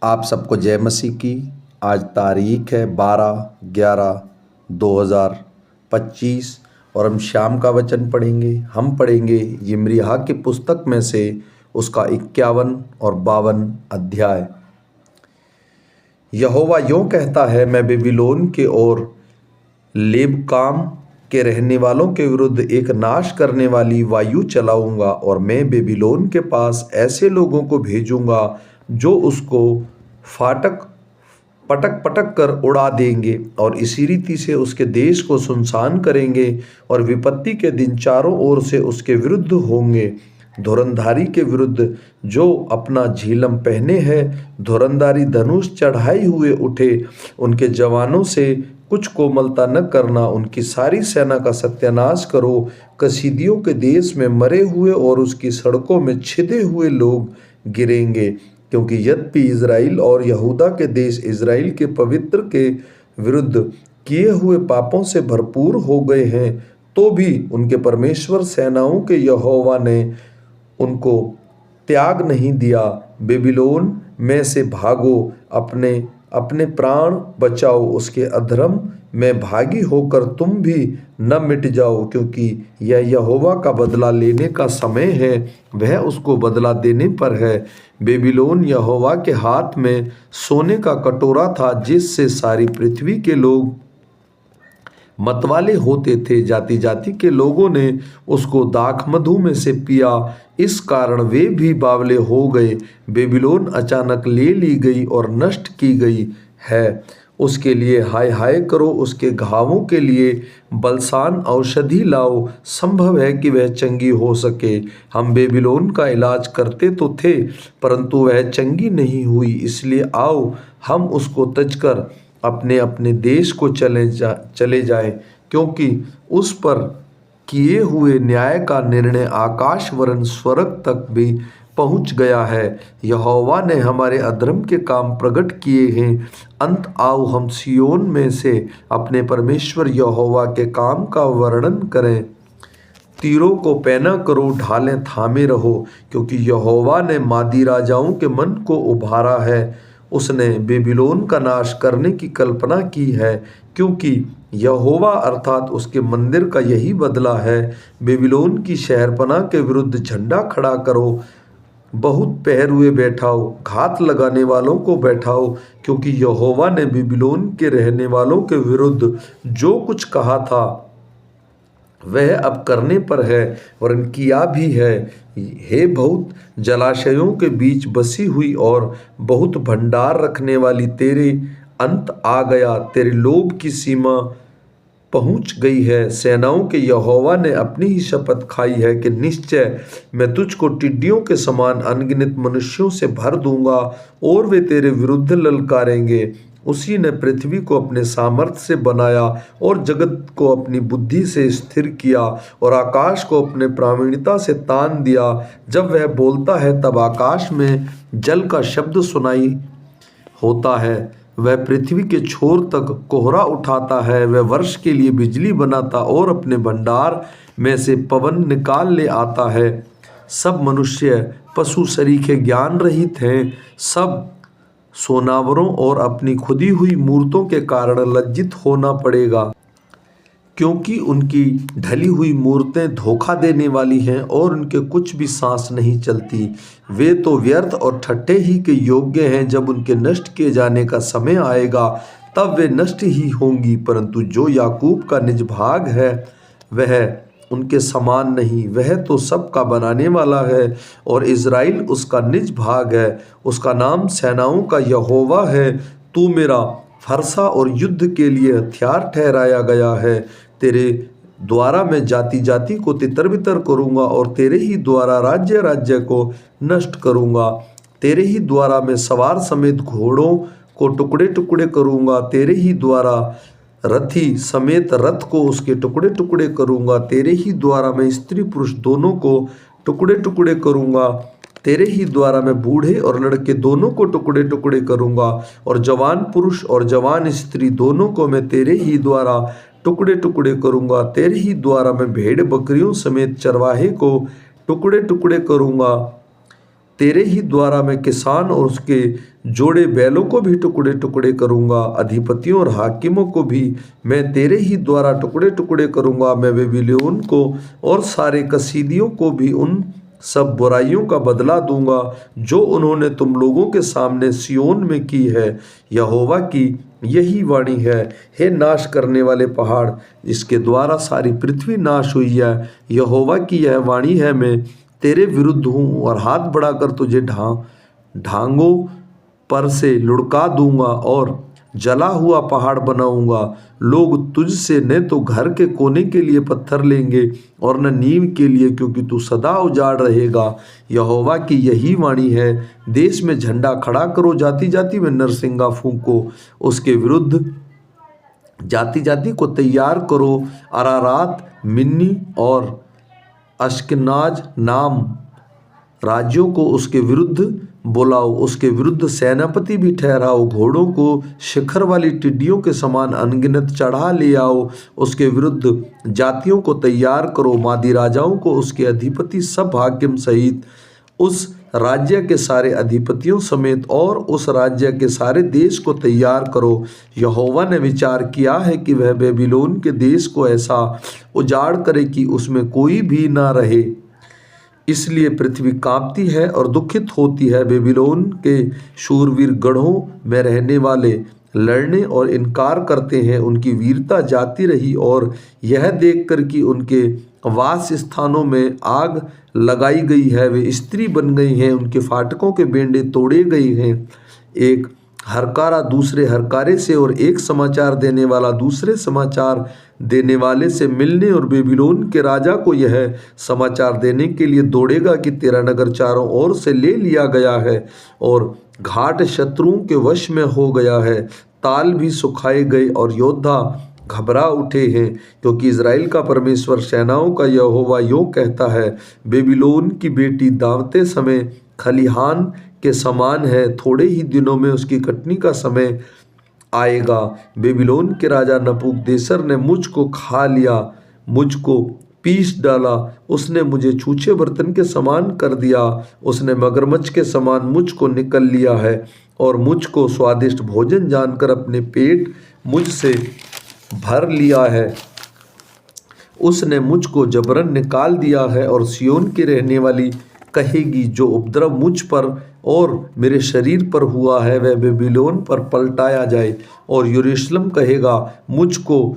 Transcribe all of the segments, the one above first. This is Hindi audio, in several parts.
आप सबको जय मसीह की। आज तारीख है 12/11/2025 और हम शाम का वचन पढ़ेंगे। हम पढ़ेंगे यिर्मयाह की पुस्तक में से उसका 51 और 52 अध्याय। यहोवा यों कहता है, मैं बेबीलोन के और लेबकाम के रहने वालों के विरुद्ध एक नाश करने वाली वायु चलाऊंगा और मैं बेबीलोन के पास ऐसे लोगों को भेजूंगा जो उसको फाटक पटक पटक कर उड़ा देंगे और इसी रीति से उसके देश को सुनसान करेंगे और विपत्ति के दिन चारों ओर से उसके विरुद्ध होंगे। धुरंधारी के विरुद्ध जो अपना झिलम पहने है, धुरंधारी धनुष चढ़ाए हुए उठे। उनके जवानों से कुछ कोमलता न करना, उनकी सारी सेना का सत्यानाश करो। कसीदियों के देश में मरे हुए और उसकी सड़कों में छिदे हुए लोग गिरेंगे, क्योंकि यद्यपि इज़राइल और यहूदा के देश इज़राइल के पवित्र के विरुद्ध किए हुए पापों से भरपूर हो गए हैं, तो भी उनके परमेश्वर सेनाओं के यहोवा ने उनको त्याग नहीं दिया। बेबीलोन में से भागो, अपने अपने प्राण बचाओ। उसके अधर्म में भागी होकर तुम भी न मिट जाओ, क्योंकि यह यहोवा का बदला लेने का समय है, वह उसको बदला देने पर है। बेबीलोन यहोवा के हाथ में सोने का कटोरा था, जिससे सारी पृथ्वी के लोग मतवाले होते थे। जाति जाति के लोगों ने उसको दाख मधु में से पिया, इस कारण वे भी बावले हो गए। बेबीलोन अचानक ले ली गई और नष्ट की गई है। उसके लिए हाय हाय करो, उसके घावों के लिए बलसान औषधि लाओ, संभव है कि वह चंगी हो सके। हम बेबीलोन का इलाज करते तो थे, परंतु वह चंगी नहीं हुई, इसलिए आओ हम उसको तजकर अपने अपने देश को चले जाएं, क्योंकि उस पर किए हुए न्याय का निर्णय आकाश वरन स्वर्ग तक भी पहुंच गया है। यहोवा ने हमारे अधर्म के काम प्रकट किए हैं। अंत आओ हम सियोन में से अपने परमेश्वर यहोवा के काम का वर्णन करें। तीरों को पैना करो, ढालें थामे रहो, क्योंकि यहोवा ने मादी राजाओं के मन को उभारा है। उसने बेबीलोन का नाश करने की कल्पना की है, क्योंकि यहोवा अर्थात उसके मंदिर का यही बदला है। बेबीलोन की शहरपनाह के विरुद्ध झंडा खड़ा करो, बहुत पहरुए बैठाओ, घात लगाने वालों को बैठाओ, क्योंकि यहोवा ने बेबीलोन के रहने वालों के विरुद्ध जो कुछ कहा था वह अब करने पर है, वरन किया भी है। हे बहुत जलाशयों के बीच बसी हुई और बहुत भंडार रखने वाली, तेरे अंत आ गया, तेरे लोभ की सीमा पहुंच गई है। सेनाओं के यहोवा ने अपनी ही शपथ खाई है कि निश्चय मैं तुझको टिड्डियों के समान अनगिनत मनुष्यों से भर दूंगा और वे तेरे विरुद्ध ललकारेंगे। उसी ने पृथ्वी को अपने सामर्थ्य से बनाया और जगत को अपनी बुद्धि से स्थिर किया और आकाश को अपने प्रावीण्यता से तान दिया। जब वह बोलता है तब आकाश में जल का शब्द सुनाई होता है। वह पृथ्वी के छोर तक कोहरा उठाता है। वह वर्ष के लिए बिजली बनाता और अपने भंडार में से पवन निकाल ले आता है। सब मनुष्य पशु सरीखे ज्ञान रहित हैं, सब सोनावरों और अपनी खुदी हुई मूर्तों के कारण लज्जित होना पड़ेगा, क्योंकि उनकी ढली हुई मूर्तें धोखा देने वाली हैं और उनके कुछ भी सांस नहीं चलती। वे तो व्यर्थ और ठट्ठे ही के योग्य हैं। जब उनके नष्ट किए जाने का समय आएगा तब वे नष्ट ही होंगी, परंतु जो याकूब का निज भाग है वह उनके समान नहीं। वह तो सबका बनाने वाला है और इज़राइल उसका निज भाग है। उसका नाम सेनाओं का यहोवा है। तू मेरा फरसा और युद्ध के लिए हथियार ठहराया गया है। तेरे द्वारा मैं जाति जाति को तितर बितर करूँगा और तेरे ही द्वारा राज्य राज्य को नष्ट करूँगा। तेरे ही द्वारा मैं सवार समेत घोड़ों को टुकड़े टुकड़े करूँगा। तेरे ही द्वारा रथी समेत रथ को उसके टुकड़े टुकड़े करूँगा। तेरे ही द्वारा मैं स्त्री पुरुष दोनों को टुकड़े टुकड़े करूँगा। तेरे ही द्वारा मैं बूढ़े और लड़के दोनों को टुकड़े टुकड़े करूँगा और जवान पुरुष और जवान स्त्री दोनों को मैं तेरे ही द्वारा टुकड़े टुकड़े करूँगा। तेरे ही द्वारा मैं भेड़ बकरियों समेत चरवाहे को टुकड़े टुकड़े करूँगा। तेरे ही द्वारा मैं किसान और उसके जोड़े बैलों को भी टुकड़े टुकड़े करूँगा, अधिपतियों और हाकिमों को भी मैं तेरे ही द्वारा टुकड़े टुकड़े करूँगा। मैं बेबीलोन को और सारे कसीदियों को भी उन सब बुराइयों का बदला दूंगा जो उन्होंने तुम लोगों के सामने सियोन में की है। यहोवा की यही वाणी है। हे नाश करने वाले पहाड़, जिसके द्वारा सारी पृथ्वी नाश हुई है, यहोवा की यह वाणी है, मैं तेरे विरुद्ध हूँ और हाथ बढ़ाकर तुझे ढांगों पर से लुढ़का दूंगा और जला हुआ पहाड़ बनाऊंगा। लोग तुझसे न तो घर के कोने के लिए पत्थर लेंगे और न नींव के लिए, क्योंकि तू सदा उजाड़ रहेगा। यहोवा की यही वाणी है। देश में झंडा खड़ा करो, जाति जाति में नरसिंगा फूंको, उसके विरुद्ध जाति जाति को तैयार करो। अरारात, मिन्नी और अश्कनाज नाम राज्यों को उसके विरुद्ध बुलाओ, उसके विरुद्ध सेनापति भी ठहराओ। घोड़ों को शिखर वाली टिड्डियों के समान अनगिनत चढ़ा ले आओ, उसके विरुद्ध जातियों को तैयार करो। मादी राजाओं को, उसके अधिपति सब हाकिम सहित, उस राज्य के सारे अधिपतियों समेत और उस राज्य के सारे देश को तैयार करो। यहोवा ने विचार किया है कि वह बेबीलोन के देश को ऐसा उजाड़ करे कि उसमें कोई भी ना रहे। इसलिए पृथ्वी कांपती है और दुखित होती है। बेबीलोन के शूरवीर गढ़ों में रहने वाले लड़ने और इनकार करते हैं। उनकी वीरता जाती रही और यह देखकर कि उनके वास स्थानों में आग लगाई गई है, वे स्त्री बन गई हैं, उनके फाटकों के बेंड़े तोड़े गए हैं। एक हरकारा दूसरे हरकारे से और एक समाचार देने वाला दूसरे समाचार देने वाले से मिलने और बेबीलोन के राजा को यह समाचार देने के लिए दौड़ेगा कि तेरा नगर चारों ओर से ले लिया गया है और घाट शत्रुओं के वश में हो गया है। ताल भी सुखाए गए और योद्धा घबरा उठे हैं, क्योंकि इज़राइल का परमेश्वर सेनाओं का यहोवा यूँ कहता है, बेबीलोन की बेटी दावते समय खलिहान के समान है, थोड़े ही दिनों में उसकी कटनी का समय आएगा। बेबीलोन के राजा नबूकदनेस्सर ने मुझको खा लिया, मुझको पीस डाला, उसने मुझे छूछे बर्तन के समान कर दिया, उसने मगरमच्छ के समान मुझको निकल लिया है और मुझको स्वादिष्ट भोजन जानकर अपने पेट मुझसे भर लिया है। उसने मुझको जबरन निकाल दिया है और सियोन की रहने वाली कहेगी, जो उपद्रव मुझ पर और मेरे शरीर पर हुआ है वह बेबीलोन पर पलटाया जाए। और यरूशलेम कहेगा, मुझको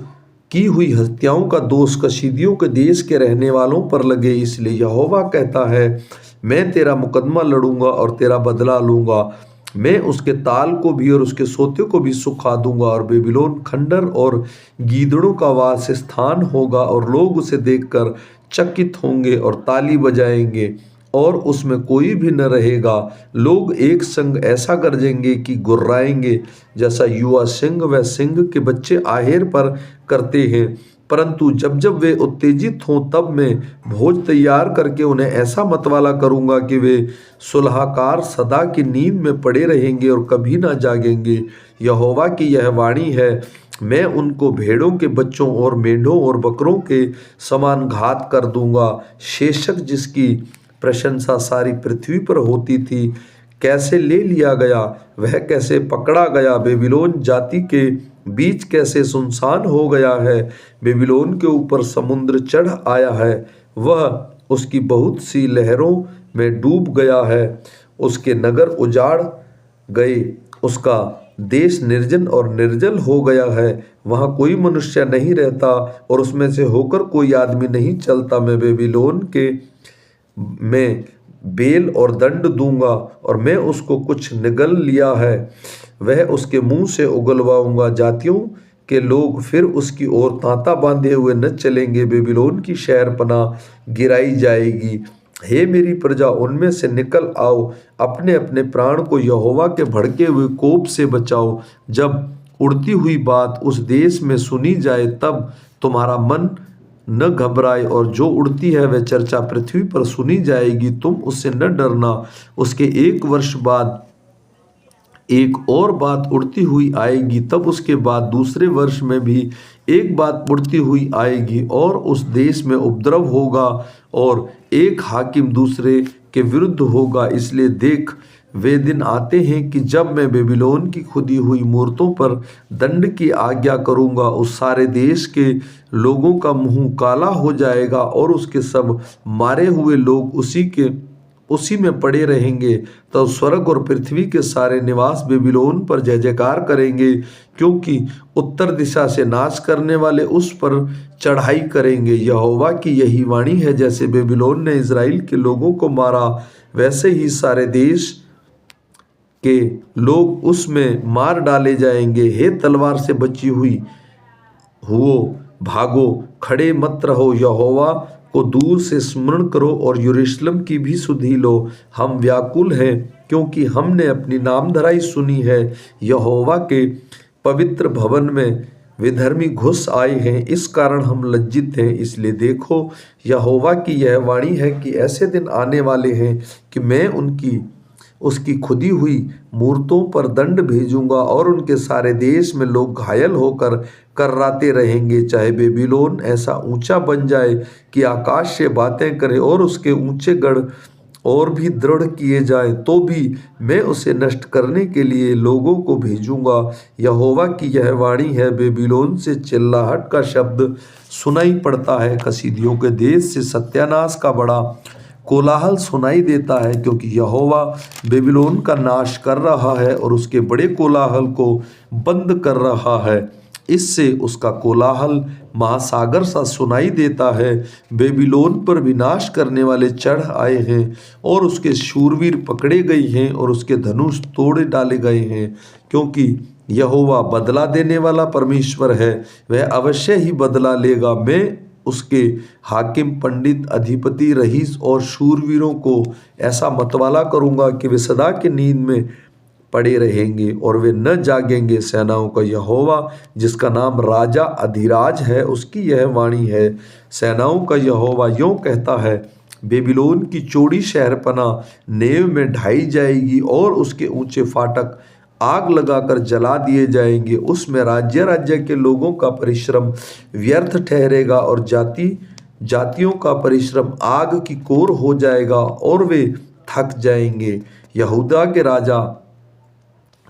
की हुई हत्याओं का दोष कसीदियों के देश के रहने वालों पर लगे। इसलिए यहोवा कहता है, मैं तेरा मुकदमा लड़ूंगा और तेरा बदला लूंगा। मैं उसके ताल को भी और उसके सोते को भी सुखा दूंगा और बेबीलोन खंडर और गीदड़ों का वास स्थान होगा और लोग उसे देखकर चकित होंगे और ताली बजाएंगे और उसमें कोई भी न रहेगा। लोग एक संग ऐसा गरजेंगे कि गुर्राएंगे, जैसा युवा सिंह व सिंह के बच्चे आहेर पर करते हैं। परंतु जब जब वे उत्तेजित हों तब मैं भोज तैयार करके उन्हें ऐसा मतवाला करूंगा कि वे सुलहकार सदा की नींद में पड़े रहेंगे और कभी ना जागेंगे। यहोवा की यह वाणी है, मैं उनको भेड़ों के बच्चों और मेंढों और बकरों के समान घात कर दूंगा। शेशक, जिसकी प्रशंसा सारी पृथ्वी पर होती थी, कैसे ले लिया गया, वह कैसे पकड़ा गया। बेबीलोन जाति के बीच कैसे सुनसान हो गया है। बेबीलोन के ऊपर समुद्र चढ़ आया है, वह उसकी बहुत सी लहरों में डूब गया है। उसके नगर उजाड़ गए, उसका देश निर्जन और निर्जल हो गया है। वहाँ कोई मनुष्य नहीं रहता और उसमें से होकर कोई आदमी नहीं चलता। मैं बेबीलोन के में बेल और दंड दूंगा और मैं उसको कुछ निगल लिया है वह उसके मुंह से उगलवाऊंगा। जातियों के लोग फिर उसकी ओर तांता बांधे हुए न चलेंगे। बेबीलोन की शहरपनाह गिराई जाएगी। हे मेरी प्रजा, उनमें से निकल आओ, अपने अपने प्राण को यहोवा के भड़के हुए कोप से बचाओ। जब उड़ती हुई बात उस देश में सुनी जाए तब तुम्हारा मन न घबराए, और जो उड़ती है वह चर्चा पृथ्वी पर सुनी जाएगी। तुम उससे न डरना। उसके 1 वर्ष बाद एक और बात उड़ती हुई आएगी, तब उसके बाद दूसरे वर्ष में भी एक बात उड़ती हुई आएगी और उस देश में उपद्रव होगा और एक हाकिम दूसरे के विरुद्ध होगा। इसलिए देख, वे दिन आते हैं कि जब मैं बेबीलोन की खुदी हुई मूर्तों पर दंड की आज्ञा करूंगा। उस सारे देश के लोगों का मुंह काला हो जाएगा और उसके सब मारे हुए लोग उसी में पड़े रहेंगे। तब स्वर्ग और पृथ्वी के सारे निवास बेबीलोन पर जय जयकार करेंगे, क्योंकि उत्तर दिशा से नाश करने वाले उस पर चढ़ाई करेंगे। यहोवा की यही वाणी है, जैसे बेबीलोन ने इज़राइल के लोगों को मारा, वैसे ही सारे देश के लोग उसमें मार डाले जाएंगे। हे तलवार से बची हुई हो भागो, खड़े मत रहो, यहोवा को दूर से स्मरण करो और यरूशलेम की भी सुधि लो। हम व्याकुल हैं, क्योंकि हमने अपनी नामधराई सुनी है। यहोवा के पवित्र भवन में विधर्मी घुस आए हैं, इस कारण हम लज्जित हैं। इसलिए देखो, यहोवा की यह वाणी है कि ऐसे दिन आने वाले हैं कि मैं उसकी खुदी हुई मूर्तों पर दंड भेजूंगा और उनके सारे देश में लोग घायल होकर कर्राते रहेंगे। चाहे बेबीलोन ऐसा ऊंचा बन जाए कि आकाश से बातें करे और उसके ऊंचे गढ़ और भी दृढ़ किए जाएं, तो भी मैं उसे नष्ट करने के लिए लोगों को भेजूंगा। यहोवा की यह वाणी है। बेबीलोन से चिल्लाहट का शब्द सुनाई पड़ता है, कसीदियों के देश से सत्यानाश का बड़ा कोलाहल सुनाई देता है, क्योंकि यहोवा बेबीलोन का नाश कर रहा है और उसके बड़े कोलाहल को बंद कर रहा है। इससे उसका कोलाहल महासागर सा सुनाई देता है। बेबीलोन पर विनाश करने वाले चढ़ आए हैं और उसके शूरवीर पकड़े गए हैं और उसके धनुष तोड़ डाले गए हैं, क्योंकि यहोवा बदला देने वाला परमेश्वर है, वह अवश्य ही बदला लेगा। मैं उसके हाकिम, पंडित, अधिपति, रईस और शूरवीरों को ऐसा मतवाला करूंगा कि वे सदा की नींद में पड़े रहेंगे और वे न जागेंगे। सेनाओं का यहोवा, जिसका नाम राजा अधिराज है, उसकी यह वाणी है। सेनाओं का यहोवा यूं कहता है, बेबीलोन की चौड़ी शहरपना नेव में ढाई जाएगी और उसके ऊंचे फाटक आग लगाकर जला दिए जाएंगे। उसमें राज्य राज्य के लोगों का परिश्रम व्यर्थ ठहरेगा और जातियों का परिश्रम आग की कोर हो जाएगा और वे थक जाएंगे। यहूदा के राजा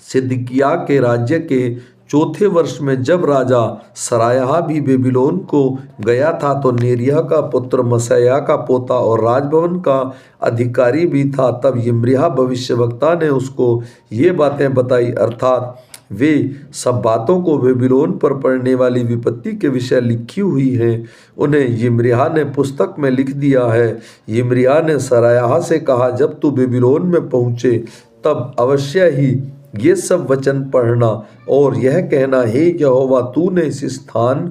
सिदकिय्याह के राज्य के चौथे वर्ष में जब राजा सरायाह भी बेबीलोन को गया था, तो नेरिय्याह का पुत्र मसैयाह का पोता और राजभवन का अधिकारी भी था। तब यिम्रिय्याह भविष्यवक्ता ने उसको ये बातें बताई, अर्थात वे सब बातों को बेबीलोन पर पड़ने वाली विपत्ति के विषय लिखी हुई हैं। उन्हें यिम्रिय्याह ने पुस्तक में लिख दिया है। यिम्रिय्याह ने सरायाह से कहा, जब तू बेबीलोन में पहुँचे तब अवश्य ही ये सब वचन पढ़ना और यह कहना, हे यहोवा, तूने इस स्थान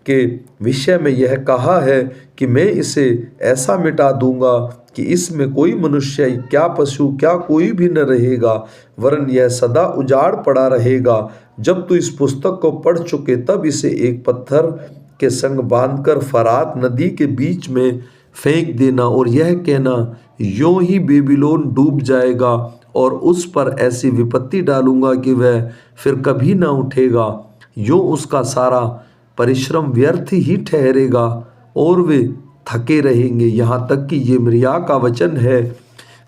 के विषय में यह कहा है कि मैं इसे ऐसा मिटा दूंगा कि इसमें कोई मनुष्य, क्या पशु, क्या कोई भी न रहेगा, वरन यह सदा उजाड़ पड़ा रहेगा। जब तू इस पुस्तक को पढ़ चुके तब इसे एक पत्थर के संग बांधकर फरात नदी के बीच में फेंक देना और यह कहना, यूं ही बेबीलोन डूब जाएगा और उस पर ऐसी विपत्ति डालूंगा कि वह फिर कभी ना उठेगा। यूं उसका सारा परिश्रम व्यर्थ ही ठहरेगा और वे थके रहेंगे। यहाँ तक कि यिम्रिय्याह का वचन है,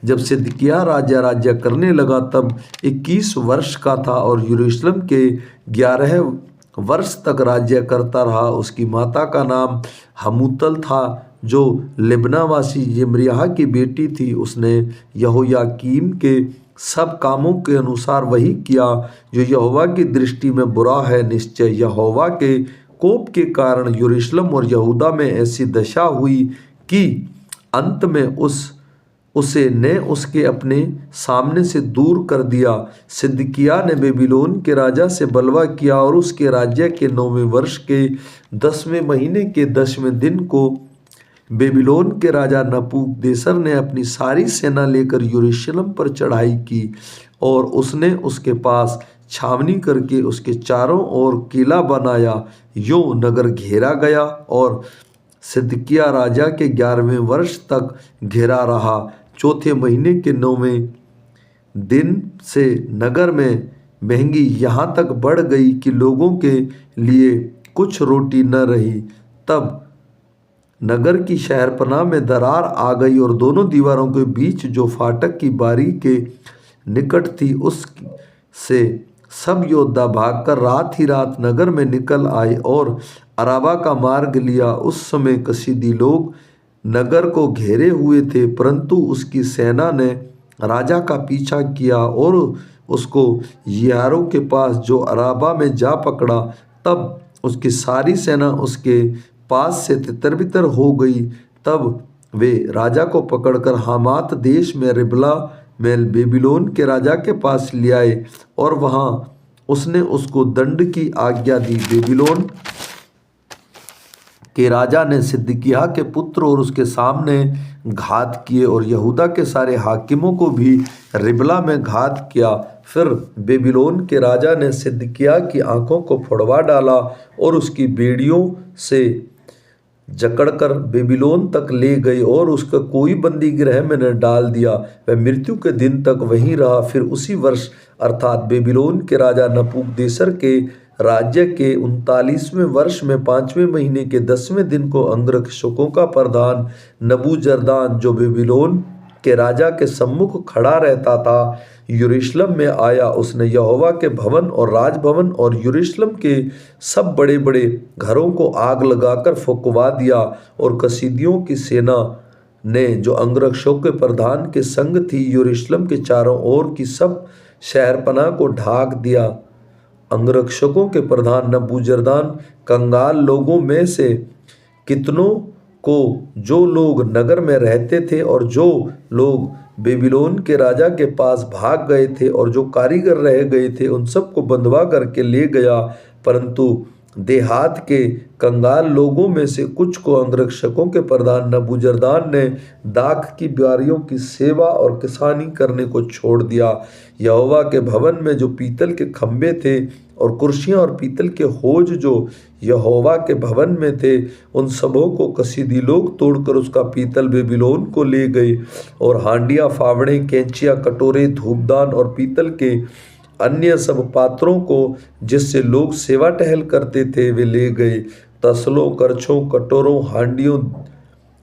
जब सिदकिय्याह राजा राज्य करने लगा तब 21 वर्ष का था और यरूशलेम के 11 वर्ष तक राज्य करता रहा। उसकी माता का नाम हमूतल था, जो लिब्नावासी यिम्रिय्याह की बेटी थी। उसने यहोयाकीम के सब कामों के अनुसार वही किया जो यहोवा की दृष्टि में बुरा है। निश्चय यहोवा के कोप के कारण यरूशलेम और यहूदा में ऐसी दशा हुई कि अंत में उसे ने उसके अपने सामने से दूर कर दिया। सिदकिय्याह ने बेबीलोन के राजा से बलवा किया और उसके राज्य के 9वें वर्ष के 10वें महीने के 10वें दिन को बेबीलोन के राजा नबूकदनेस्सर ने अपनी सारी सेना लेकर यरूशलेम पर चढ़ाई की और उसने उसके पास छावनी करके उसके चारों ओर किला बनाया। यूं नगर घेरा गया और सिदकिय्याह राजा के 11वें वर्ष तक घिरा रहा। चौथे महीने के 9वें दिन से नगर में महंगी यहाँ तक बढ़ गई कि लोगों के लिए कुछ रोटी न रही। तब नगर की शहरपनाह में दरार आ गई और दोनों दीवारों के बीच जो फाटक की बारी के निकट थी उस से सब योद्धा भागकर रात ही रात नगर में निकल आए और अराबा का मार्ग लिया। उस समय कसीदी लोग नगर को घेरे हुए थे, परंतु उसकी सेना ने राजा का पीछा किया और उसको यारों के पास जो अराबा में जा पकड़ा। तब उसकी सारी सेना उसके पास से तितर-बितर हो गई। तब वे राजा को पकड़कर हामात देश में रिबला में बेबीलोन के राजा के पास ले आए और वहाँ उसने उसको दंड की आज्ञा दी। बेबीलोन के राजा ने सिदकिय्याह के पुत्र और उसके सामने घात किए और यहूदा के सारे हाकिमों को भी रिबला में घात किया। फिर बेबीलोन के राजा ने सिदकिय्याह की आंखों को फोड़वा डाला और उसकी बेड़ियों से जकड़कर बेबीलोन तक ले गए और उसका कोई बंदी गृह में न डाल दिया। वह मृत्यु के दिन तक वहीं रहा। फिर उसी वर्ष अर्थात बेबीलोन के राजा नबूकदनेस्सर के राज्य के 39वें वर्ष में 5वें महीने के 10वें दिन को अंगरक्षकों का प्रधान नबूजरदान, जो बेबीलोन के राजा के सम्मुख खड़ा रहता था, यरूशलेम में आया। उसने यहोवा के भवन और राजभवन और यरूशलेम के सब बड़े बड़े घरों को आग लगाकर फुँकवा दिया और कसीदियों की सेना ने जो अंगरक्षकों के प्रधान के संग थी यरूशलेम के चारों ओर की सब शहरपनाह को ढाक दिया। अंगरक्षकों के प्रधान नबूजरदान कंगाल लोगों में से कितनों को, जो लोग नगर में रहते थे और जो लोग बेबीलोन के राजा के पास भाग गए थे और जो कारीगर रह गए थे, उन सबको बंधवा करके ले गया। परंतु देहात के कंगाल लोगों में से कुछ को अंगरक्षकों के प्रधान नबूजरदान ने दाख की बारियों की सेवा और किसानी करने को छोड़ दिया। यहोवा के भवन में जो पीतल के खंभे थे और कुर्सियां और पीतल के होज जो यहोवा के भवन में थे, उन सबों को कसीदी लोग तोड़कर उसका पीतल बेबीलोन को ले गए और हांडियाँ, फावड़े, कैंचियाँ, कटोरे, धूपदान और पीतल के अन्य सब पात्रों को जिससे लोग सेवा टहल करते थे वे ले गए। तसलों, करछों, कटोरों, हांडियों,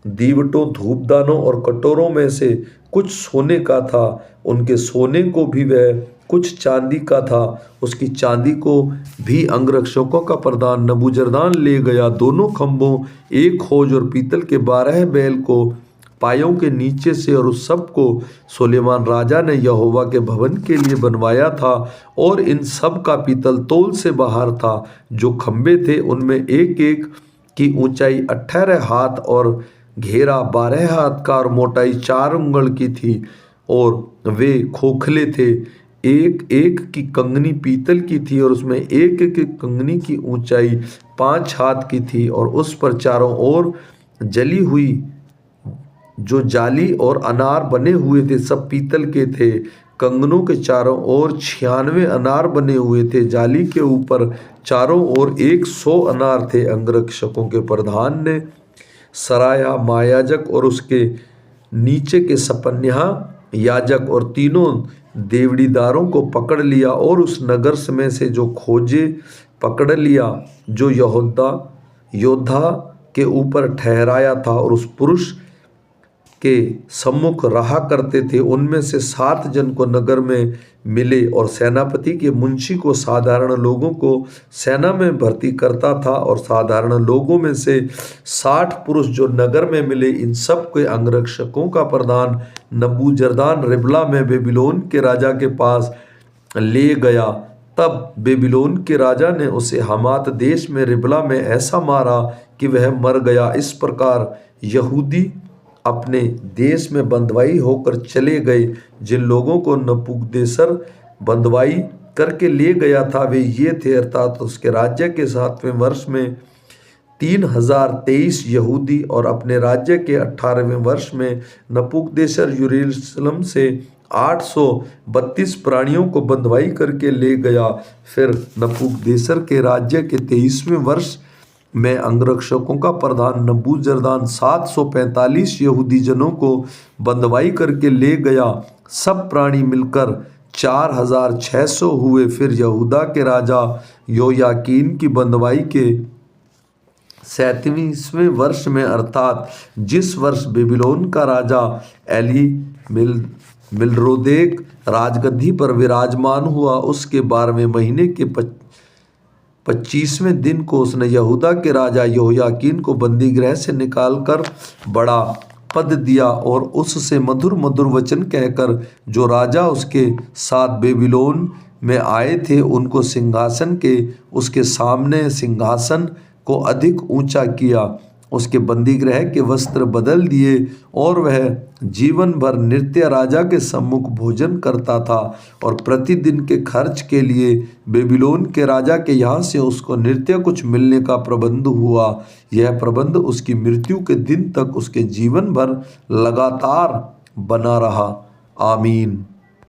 दीवटों, धूपदानों और कटोरों में से कुछ सोने का था, उनके सोने को भी वह कुछ चांदी का था, उसकी चांदी को भी अंगरक्षकों का प्रधान नबूजरदान ले गया। दोनों खंभों, एक होज और पीतल के 12 बैल को पायों के नीचे से और उस सब को सुलेमान राजा ने यहोवा के भवन के लिए बनवाया था और इन सब का पीतल तौल से बाहर था। जो खंभे थे उनमें एक एक की ऊंचाई 18 हाथ और घेरा 12 हाथ का और मोटाई 4 उंगल की थी और वे खोखले थे। एक एक की कंगनी पीतल की थी और उसमें एक एक कंगनी की ऊंचाई 5 हाथ की थी और उस पर चारों ओर जली हुई जो जाली और अनार बने हुए थे सब पीतल के थे। कंगनों के चारों ओर 96 अनार बने हुए थे। जाली के ऊपर चारों ओर 100 अनार थे। अंगरक्षकों के प्रधान ने सराया महायाजक और उसके नीचे के सपन्याह याजक और तीनों देवड़ीदारों को पकड़ लिया और उस नगर में से जो खोजे पकड़ लिया जो योद्धा के ऊपर ठहराया था और उस पुरुष के सम्मुख रहा करते थे। उनमें से 7 जन को नगर में मिले और सेनापति के मुंशी को साधारण लोगों को सेना में भर्ती करता था और साधारण लोगों में से 60 पुरुष जो नगर में मिले। इन सब के अंगरक्षकों का प्रधान नबूजरदान रिबला में बेबीलोन के राजा के पास ले गया। तब बेबीलोन के राजा ने उसे हमात देश में रिबला में ऐसा मारा कि वह मर गया। इस प्रकार यहूदी अपने देश में बंधवाई होकर चले गए। जिन लोगों को नबूकदनेस्सर बंधवाई करके ले गया था वे ये थे, अर्थात उसके राज्य के 7वें वर्ष में 3023 यहूदी और अपने राज्य के 18वें वर्ष में नबूकदनेस्सर यरूशलेम से 832 प्राणियों को बंधवाई करके ले गया। फिर नबूकदनेस्सर के राज्य के 23वें वर्ष में अंगरक्षकों का प्रधान नबूजरदान 745 यहूदी जनों को बंधवाई करके ले गया। सब प्राणी मिलकर 4600 हुए। फिर यहूदा के राजा योयाकीन की बंधवाई के 37वें वर्ष में अर्थात जिस वर्ष बेबीलोन का राजा एली मिलरोदेक राजगद्दी पर विराजमान हुआ, उसके 12वें महीने के 25वें दिन को उसने यहूदा के राजा यहोयाकीन को बंदी गृह से निकालकर बड़ा पद दिया और उससे मधुर मधुर वचन कहकर जो राजा उसके साथ बेबीलोन में आए थे उनको सिंहासन के उसके सामने सिंहासन को अधिक ऊंचा किया। उसके बंदी गृह के वस्त्र बदल दिए और वह जीवन भर नृत्य राजा के सम्मुख भोजन करता था और प्रतिदिन के खर्च के लिए बेबीलोन के राजा के यहाँ से उसको नृत्य कुछ मिलने का प्रबंध हुआ। यह प्रबंध उसकी मृत्यु के दिन तक उसके जीवन भर लगातार बना रहा। आमीन।